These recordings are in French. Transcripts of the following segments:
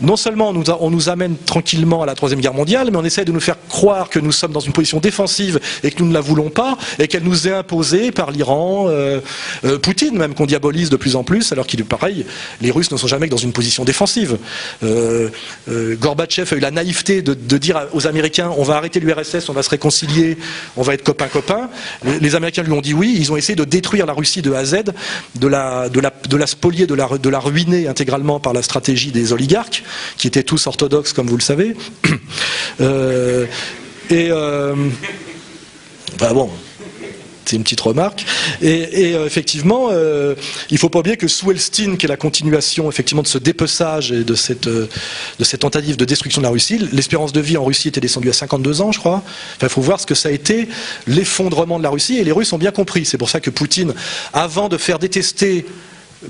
non seulement on nous amène tranquillement à la Troisième Guerre mondiale, mais on essaie de nous faire croire que nous sommes dans une position défensive et que nous ne la voulons pas, et qu'elle nous est imposée par l'Iran, Poutine même, qu'on diabolise de plus en plus, alors qu'il est pareil, les Russes ne sont jamais que dans une position défensive. Gorbatchev a eu la naïveté de dire aux Américains, on va arrêter l'URSS, on va se réconcilier, on va être copains-copains. Les Américains lui ont dit oui, ils ont essayé de détruire la Russie de A à Z, de la spolier, de la ruiner intégralement par la stratégie des oligarques, qui étaient tous orthodoxes, comme vous le savez. Bah bon, c'est une petite remarque. Effectivement, il ne faut pas oublier que sous Elstine, qui est la continuation effectivement de ce dépeçage et de cette tentative de destruction de la Russie, l'espérance de vie en Russie était descendue à 52 ans, je crois. Enfin, il faut voir ce que ça a été, l'effondrement de la Russie, et les Russes ont bien compris. C'est pour ça que Poutine, avant de faire détester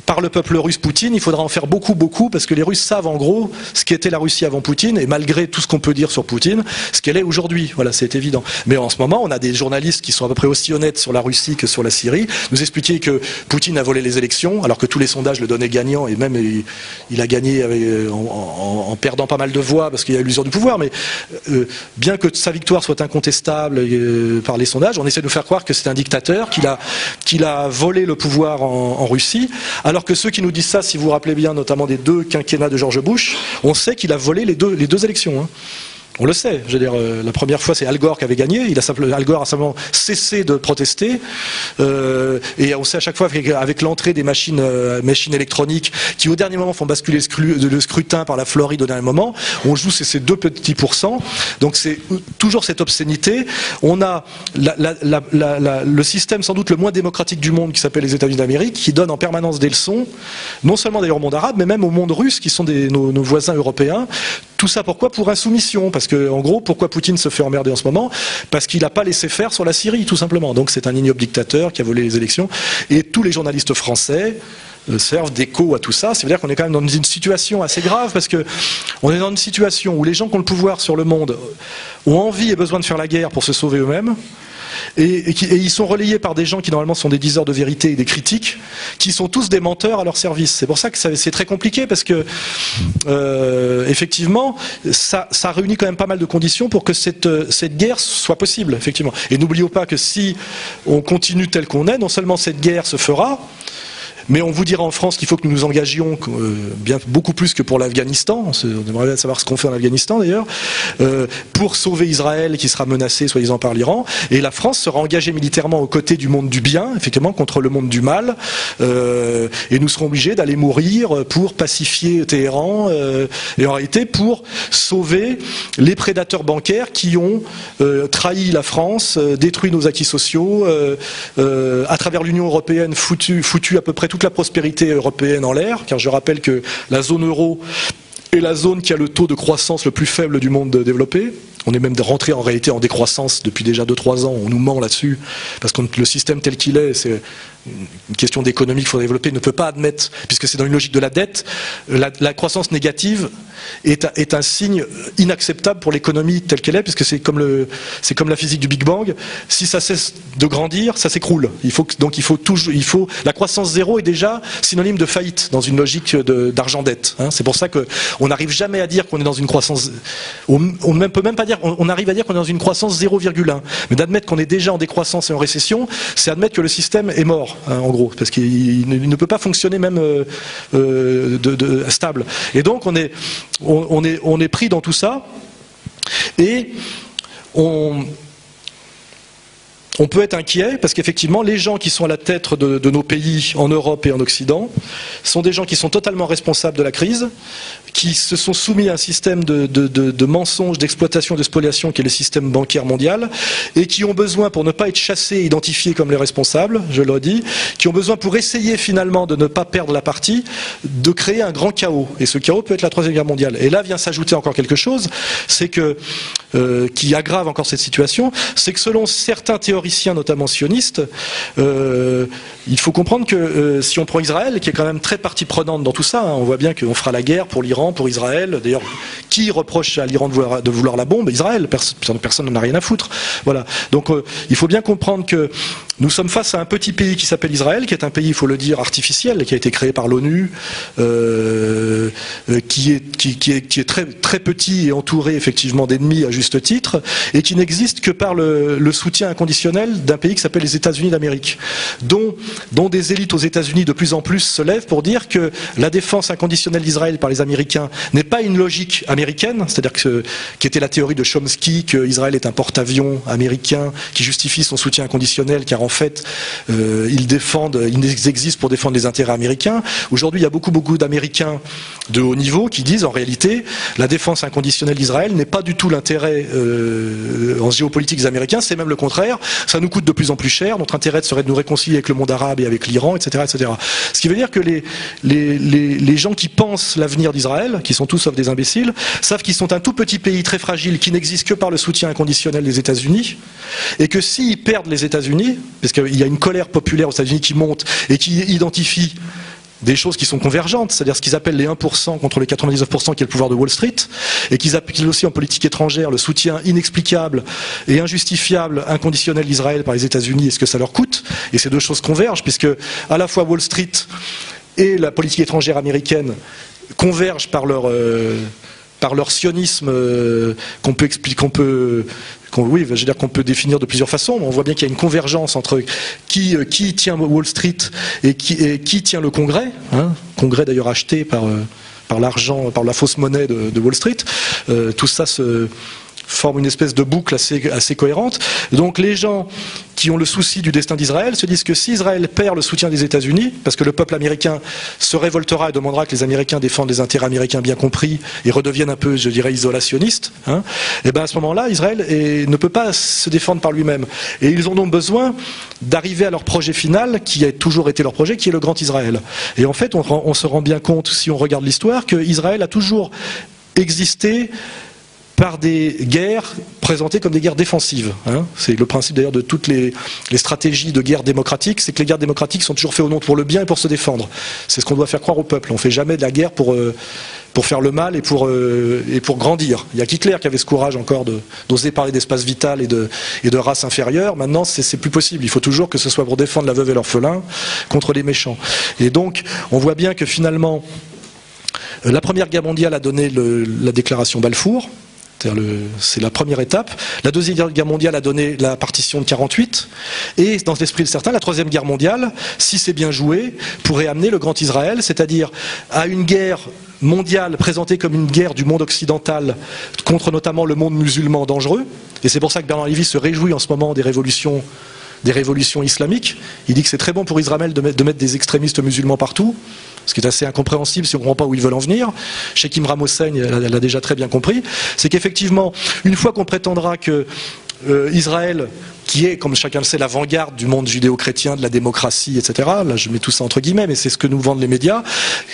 par le peuple russe Poutine, il faudra en faire beaucoup, parce que les Russes savent en gros ce qu'était la Russie avant Poutine, et malgré tout ce qu'on peut dire sur Poutine, ce qu'elle est aujourd'hui. Voilà, c'est évident. Mais en ce moment, on a des journalistes qui sont à peu près aussi honnêtes sur la Russie que sur la Syrie, nous expliquer que Poutine a volé les élections, alors que tous les sondages le donnaient gagnant, et même il a gagné en perdant pas mal de voix, parce qu'il y a l'illusion du pouvoir, mais bien que sa victoire soit incontestable par les sondages, on essaie de nous faire croire que c'est un dictateur, qu'il a volé le pouvoir en Russie. Alors que ceux qui nous disent ça, si vous vous rappelez bien, notamment des 2 quinquennats de George Bush, on sait qu'il a volé les deux élections. Hein. On le sait. Je veux dire, la première fois, c'est Al Gore qui avait gagné. Al Gore a simplement cessé de protester. Et on sait à chaque fois qu'avec l'entrée des machines électroniques qui, au dernier moment, font basculer le scrutin par la Floride au dernier moment, on joue ces 2 petits pourcents. Donc c'est toujours cette obscénité. On a le système sans doute le moins démocratique du monde, qui s'appelle les États-Unis d'Amérique, qui donne en permanence des leçons, non seulement d'ailleurs au monde arabe, mais même au monde russe, qui sont nos voisins européens. Tout ça pourquoi? Pour insoumission. Parce que, en gros, pourquoi Poutine se fait emmerder en ce moment? Parce qu'il n'a pas laissé faire sur la Syrie, tout simplement. Donc c'est un ignoble dictateur qui a volé les élections. Et tous les journalistes français servent d'écho à tout ça. Ça veut dire qu'on est quand même dans une situation assez grave, parce que on est dans une situation où les gens qui ont le pouvoir sur le monde ont envie et besoin de faire la guerre pour se sauver eux-mêmes. Et ils sont relayés par des gens qui normalement sont des diseurs de vérité et des critiques, qui sont tous des menteurs à leur service. C'est pour ça que c'est très compliqué, parce que effectivement ça réunit quand même pas mal de conditions pour que cette guerre soit possible, effectivement. Et n'oublions pas que si on continue tel qu'on est, non seulement cette guerre se fera, mais on vous dira en France qu'il faut que nous nous engagions beaucoup plus que pour l'Afghanistan. On aimerait bien savoir ce qu'on fait en Afghanistan d'ailleurs, pour sauver Israël qui sera menacé soi-disant par l'Iran. Et la France sera engagée militairement aux côtés du monde du bien, effectivement, contre le monde du mal. Et nous serons obligés d'aller mourir pour pacifier Téhéran, et en réalité pour sauver les prédateurs bancaires qui ont trahi la France, détruit nos acquis sociaux, à travers l'Union européenne, foutu à peu près toute la prospérité européenne en l'air, car je rappelle que la zone euro est la zone qui a le taux de croissance le plus faible du monde développé. On est même rentré en réalité en décroissance depuis déjà 2-3 ans, on nous ment là-dessus, parce que le système tel qu'il est, c'est une question d'économie qu'il faut développer, ne peut pas admettre, puisque c'est dans une logique de la dette, la croissance négative est un signe inacceptable pour l'économie telle qu'elle est, puisque c'est comme la physique du Big Bang, si ça cesse de grandir, ça s'écroule. La croissance zéro est déjà synonyme de faillite dans une logique d'argent-dette. Hein. C'est pour ça qu'on n'arrive jamais à dire qu'on est dans une croissance, on ne peut même pas dire, on arrive à dire qu'on est dans une croissance 0,1, mais d'admettre qu'on est déjà en décroissance et en récession, c'est admettre que le système est mort. Hein, en gros, parce qu'il ne peut pas fonctionner même stable. Et donc on est pris dans tout ça, et on peut être inquiet, parce qu'effectivement, les gens qui sont à la tête de nos pays, en Europe et en Occident, sont des gens qui sont totalement responsables de la crise, qui se sont soumis à un système de mensonges, d'exploitation, de spoliation, qui est le système bancaire mondial, et qui ont besoin, pour ne pas être chassés et identifiés comme les responsables, je le redis, qui ont besoin, pour essayer finalement de ne pas perdre la partie, de créer un grand chaos. Et ce chaos peut être la Troisième Guerre mondiale. Et là vient s'ajouter encore quelque chose, c'est que qui aggrave encore cette situation, c'est que selon certains théoriciens, notamment sionistes, il faut comprendre que si on prend Israël, qui est quand même très partie prenante dans tout ça, hein, on voit bien qu'on fera la guerre pour l'Iran, pour Israël, d'ailleurs Qui reproche à l'Iran de vouloir la bombe? Israël. Personne n'en a rien à foutre. Voilà. Donc il faut bien comprendre que nous sommes face à un petit pays qui s'appelle Israël, qui est un pays, il faut le dire, artificiel, qui a été créé par l'ONU, qui est très, très petit et entouré effectivement d'ennemis à juste titre, et qui n'existe que par le soutien inconditionnel d'un pays qui s'appelle les États-Unis d'Amérique, dont des élites aux États-Unis de plus en plus se lèvent pour dire que la défense inconditionnelle d'Israël par les Américains n'est pas une logique américaine, c'est-à-dire qui était la théorie de Chomsky, qu'Israël est un porte-avions américain qui justifie son soutien inconditionnel, car en fait ils existent pour défendre les intérêts américains. Aujourd'hui, il y a beaucoup d'Américains de haut niveau qui disent en réalité la défense inconditionnelle d'Israël n'est pas du tout l'intérêt en géopolitique des Américains, c'est même le contraire, ça nous coûte de plus en plus cher, notre intérêt serait de nous réconcilier avec le monde arabe et avec l'Iran, etc., etc. Ce qui veut dire que les gens qui pensent l'avenir d'Israël, qui sont tous sauf des imbéciles, savent qu'ils sont un tout petit pays très fragile qui n'existe que par le soutien inconditionnel des États-Unis, et que s'ils perdent les États-Unis, parce qu'il y a une colère populaire aux États-Unis qui monte et qui identifie des choses qui sont convergentes, c'est-à-dire ce qu'ils appellent les 1% contre les 99% qui est le pouvoir de Wall Street, et qu'ils appellent aussi en politique étrangère le soutien inexplicable et injustifiable, inconditionnel d'Israël par les États-Unis et ce que ça leur coûte. Et ces deux choses convergent, puisque à la fois Wall Street et la politique étrangère américaine convergent par leur sionisme qu'on peut définir de plusieurs façons, mais on voit bien qu'il y a une convergence entre qui tient Wall Street et qui tient le Congrès, Congrès d'ailleurs acheté par l'argent, par la fausse monnaie de Wall Street. Tout ça se forme une espèce de boucle assez cohérente. Donc les gens qui ont le souci du destin d'Israël se disent que si Israël perd le soutien des États-Unis, parce que le peuple américain se révoltera et demandera que les Américains défendent les intérêts américains bien compris et redeviennent un peu, je dirais, isolationnistes, et bien à ce moment-là, Israël ne peut pas se défendre par lui-même. Et ils ont donc besoin d'arriver à leur projet final, qui a toujours été leur projet, qui est le Grand Israël. Et en fait, on se rend bien compte, si on regarde l'histoire, qu'Israël a toujours existé par des guerres présentées comme des guerres défensives. C'est le principe d'ailleurs de toutes les stratégies de guerre démocratique, c'est que les guerres démocratiques sont toujours faites au nom pour le bien et pour se défendre. C'est ce qu'on doit faire croire au peuple. On ne fait jamais de la guerre pour faire le mal et pour grandir. Il y a qu'Hitler qui avait ce courage encore d'oser parler d'espace vital et de race inférieure. Maintenant, c'est plus possible. Il faut toujours que ce soit pour défendre la veuve et l'orphelin contre les méchants. Et donc, on voit bien que finalement, la Première Guerre mondiale a donné la déclaration Balfour. C'est la première étape. La Deuxième Guerre mondiale a donné la partition de 48. Et dans l'esprit de certains, la Troisième Guerre mondiale, si c'est bien joué, pourrait amener le Grand Israël, c'est-à-dire à une guerre mondiale présentée comme une guerre du monde occidental contre notamment le monde musulman dangereux. Et c'est pour ça que Bernard Lévy se réjouit en ce moment des révolutions islamiques. Il dit que c'est très bon pour Israël de mettre des extrémistes musulmans partout, ce qui est assez incompréhensible si on ne comprend pas où ils veulent en venir. Sheikh Imran Hossein l'a déjà très bien compris. C'est qu'effectivement, une fois qu'on prétendra que Israël, qui est, comme chacun le sait, l'avant-garde du monde judéo-chrétien, de la démocratie, etc. Là, je mets tout ça entre guillemets, mais c'est ce que nous vendent les médias,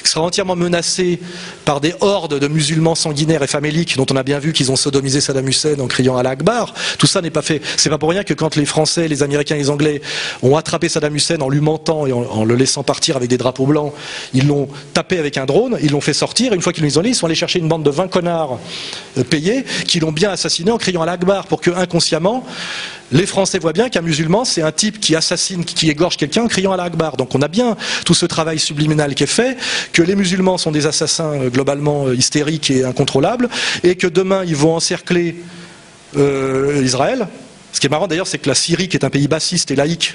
sera entièrement menacé par des hordes de musulmans sanguinaires et faméliques, dont on a bien vu qu'ils ont sodomisé Saddam Hussein en criant Allah Akbar. Tout ça n'est pas fait. C'est pas pour rien que quand les Français, les Américains et les Anglais ont attrapé Saddam Hussein en l'humantant et en le laissant partir avec des drapeaux blancs, ils l'ont tapé avec un drone, ils l'ont fait sortir, et une fois qu'ils l'ont mis, ils sont allés chercher une bande de 20 connards payés, qui l'ont bien assassiné en criant Allah Akbar, pour que inconsciemment, les Français voient bien qu'un musulman, c'est un type qui assassine, qui égorge quelqu'un en criant Allah Akbar. Donc on a bien tout ce travail subliminal qui est fait, que les musulmans sont des assassins globalement hystériques et incontrôlables, et que demain ils vont encercler Israël. Ce qui est marrant d'ailleurs, c'est que la Syrie, qui est un pays bassiste et laïque,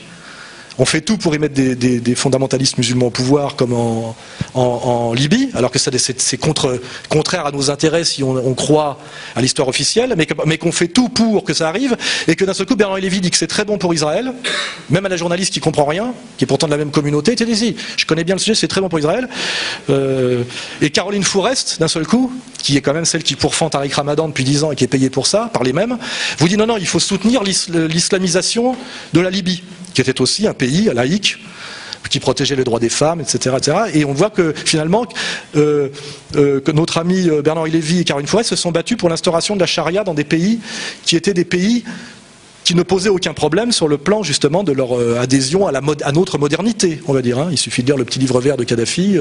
on fait tout pour y mettre des fondamentalistes musulmans au pouvoir, comme en Libye, alors que c'est contraire à nos intérêts si on croit à l'histoire officielle, mais qu'on fait tout pour que ça arrive, et que d'un seul coup Bernard Lévy dit que c'est très bon pour Israël, même à la journaliste qui comprend rien, qui est pourtant de la même communauté, tu dis, je connais bien le sujet, c'est très bon pour Israël, et Caroline Fourest, d'un seul coup, qui est quand même celle qui pourfend Tariq Ramadan depuis 10 ans et qui est payée pour ça, par les mêmes, vous dit non, il faut soutenir l'islamisation de la Libye, qui était aussi un pays laïque, qui protégeait les droits des femmes, etc. etc. Et on voit que finalement, que notre ami Bernard Lévy et Caroline Fourest se sont battus pour l'instauration de la charia dans des pays qui étaient des pays qui ne posaient aucun problème sur le plan justement de leur adhésion à notre modernité, on va dire. Hein. Il suffit de lire le petit livre vert de Kadhafi,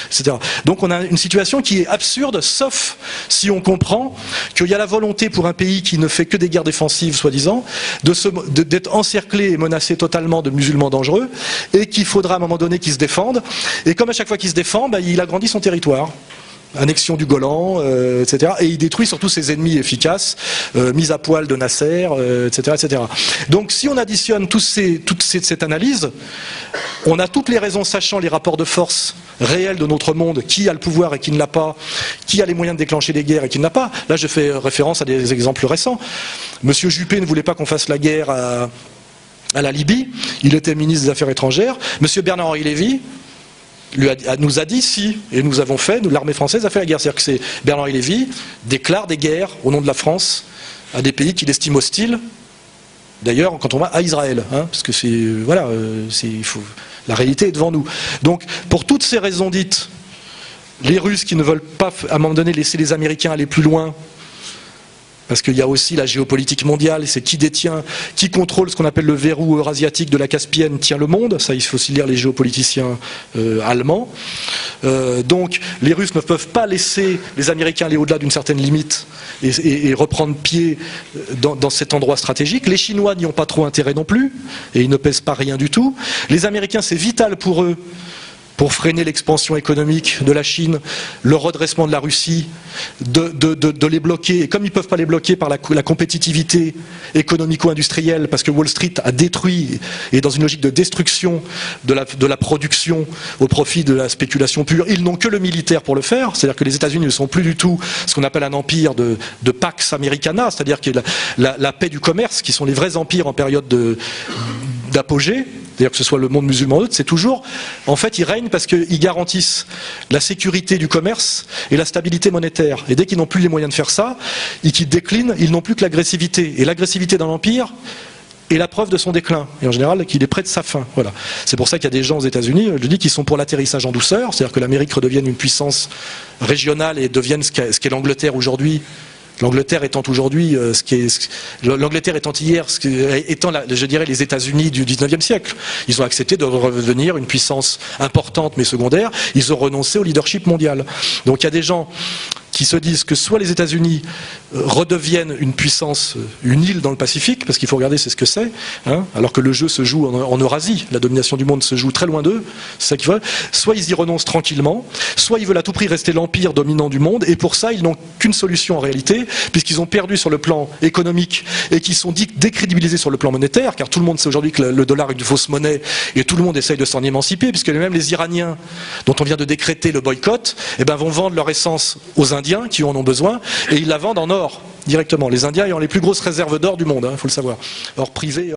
etc. Donc on a une situation qui est absurde, sauf si on comprend qu'il y a la volonté pour un pays qui ne fait que des guerres défensives, soi-disant, d'être encerclé et menacé totalement de musulmans dangereux, et qu'il faudra à un moment donné qu'ils se défendent. Et comme à chaque fois qu'il se défend, bah, il agrandit son territoire. Annexion du Golan, etc. Et il détruit surtout ses ennemis efficaces, mise à poil de Nasser, etc., etc. Donc si on additionne toute cette analyse, on a toutes les raisons, sachant les rapports de force réels de notre monde, qui a le pouvoir et qui ne l'a pas, qui a les moyens de déclencher des guerres et qui ne l'a pas. Là je fais référence à des exemples récents. Monsieur Juppé ne voulait pas qu'on fasse la guerre à la Libye, il était ministre des Affaires étrangères. Monsieur Bernard-Henri Lévy nous a dit si, et nous avons fait, l'armée française a fait la guerre. C'est-à-dire que c'est Bernard-Henri Lévy déclare des guerres au nom de la France à des pays qu'il estime hostiles. D'ailleurs, quand on va à Israël, hein, parce que c'est voilà, la réalité est devant nous. Donc, pour toutes ces raisons dites, les Russes qui ne veulent pas, à un moment donné, laisser les Américains aller plus loin. Parce qu'il y a aussi la géopolitique mondiale, c'est qui contrôle ce qu'on appelle le verrou eurasiatique de la Caspienne tient le monde, ça il faut aussi lire les géopoliticiens allemands. Donc les Russes ne peuvent pas laisser les Américains aller au-delà d'une certaine limite et reprendre pied dans cet endroit stratégique. Les Chinois n'y ont pas trop intérêt non plus, et ils ne pèsent pas rien du tout. Les Américains, c'est vital pour eux, pour freiner l'expansion économique de la Chine, le redressement de la Russie, de les bloquer. Et comme ils ne peuvent pas les bloquer par la compétitivité économico-industrielle, parce que Wall Street a détruit, et dans une logique de destruction de la production au profit de la spéculation pure, ils n'ont que le militaire pour le faire. C'est-à-dire que les États-Unis ne sont plus du tout ce qu'on appelle un empire de Pax Americana, c'est-à-dire que la paix du commerce, qui sont les vrais empires en période d'apogée, c'est-à-dire que ce soit le monde musulman ou autre, c'est toujours, en fait, ils règnent parce qu'ils garantissent la sécurité du commerce et la stabilité monétaire. Et dès qu'ils n'ont plus les moyens de faire ça, et qu'ils déclinent, ils n'ont plus que l'agressivité. Et l'agressivité dans l'empire est la preuve de son déclin. Et en général, qu'il est près de sa fin. Voilà. C'est pour ça qu'il y a des gens aux États-Unis, je dis, qui sont pour l'atterrissage en douceur, c'est-à-dire que l'Amérique redevienne une puissance régionale et devienne ce qu'est l'Angleterre aujourd'hui. L'Angleterre étant aujourd'hui, l'Angleterre étant hier, étant, je dirais, les États-Unis du 19e siècle. Ils ont accepté de redevenir une puissance importante mais secondaire. Ils ont renoncé au leadership mondial. Donc il y a des gens qui se disent que soit les États-Unis redeviennent une puissance, une île dans le Pacifique, parce qu'il faut regarder c'est ce que c'est, hein, alors que le jeu se joue en Eurasie, la domination du monde se joue très loin d'eux, c'est ça qu'ils veulent. Soit ils y renoncent tranquillement, soit ils veulent à tout prix rester l'empire dominant du monde, et pour ça ils n'ont qu'une solution en réalité, puisqu'ils ont perdu sur le plan économique et qu'ils sont décrédibilisés sur le plan monétaire, car tout le monde sait aujourd'hui que le dollar est une fausse monnaie, et tout le monde essaye de s'en émanciper, puisque même les Iraniens, dont on vient de décréter le boycott, eh ben, vont vendre leur essence aux Indiens qui en ont besoin, et ils la vendent en or directement. Les Indiens ayant les plus grosses réserves d'or du monde, il faut le savoir. Or privé.